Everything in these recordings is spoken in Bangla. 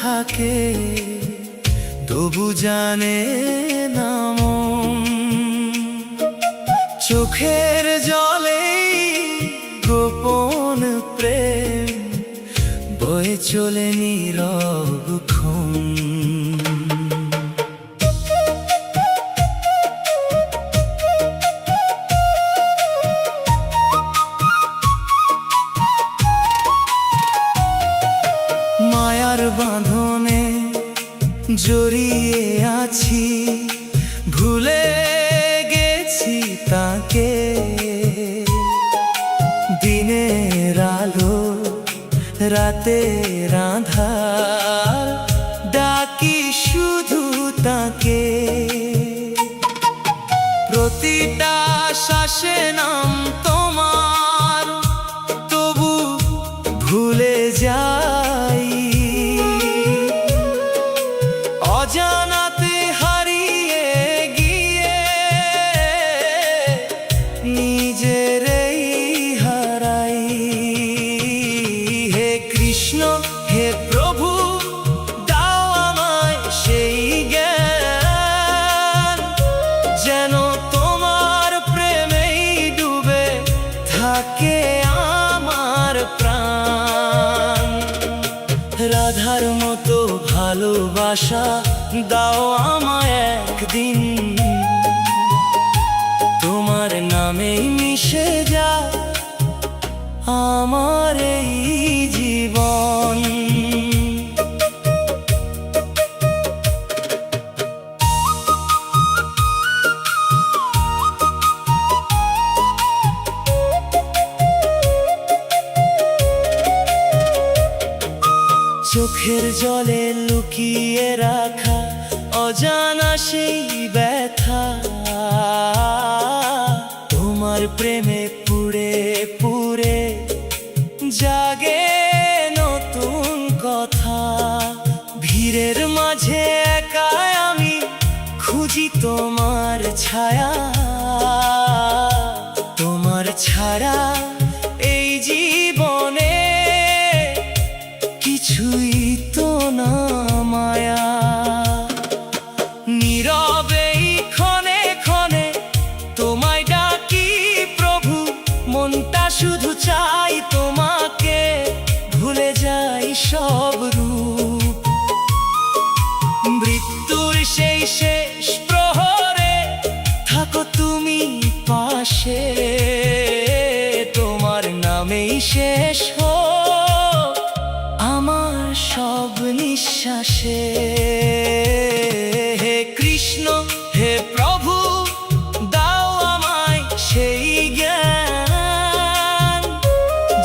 থাকে তবু জানে না মন। চোখের জলে গোপন প্রেম বয়ে চলে নীরবক্ষণ। মায়ার বাঁধনে জড়িয়ে আছি, ভুলে গেছি তাকে। দিনের আলো রাতের আঁধার ডাকি শুধু তাকে। প্রতিটা শ্বাসে নাম তোমার, তবু ভুলে যাই। অজানাতে হারিয়ে গিয়ে নিজেরই হারাই। হে কৃষ্ণ হে প্রভু, দাও আমায় সেই জ্ঞান, যেন তোমার প্রেমেই ডুবে থাকে আমার প্রাণ। রাধার মতো ভালোবাসা দাও আমায় একদিন, তোমার নামেই মিশে যায় আমার এই জীবন। চোখের জলে লুকিয়ে রাখা অজানা সেই ব্যথা, তোমার প্রেমে পুড়ে পুড়ে জাগে নতুন কথা। ভিড়ের মাঝে একা আমি খুঁজি তোমার ছায়া, তোমার ছাড়া এই জীবনে কিছুই তো না মায়া। নীরবেই ক্ষণে ক্ষণে তোমায় ডাকি প্রভু, মনটা শুধু চাই তোমাকে, ভুলে যাই সব রূপ। মৃত্যুর সেই শেষ প্রহরে থাকো তুমি পাশে, তোমার নামেই শেষ হোক আমার সব নিঃশ্বাসে। হে কৃষ্ণ হে প্রভু, দাও আমায় সেই জ্ঞান,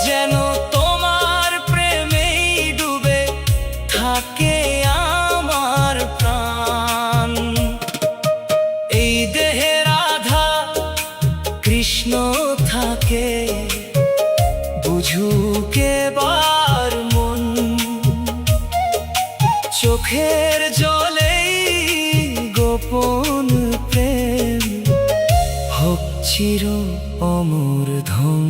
যেন তোমার প্রেমেই ডুবে থাকে আমার প্রাণ। এই দেহে রাধা কৃষ্ণ থাকে, বুঝুক এবার মন। চোখের জলেই গোপন প্রেম হোক চির অমর ধন।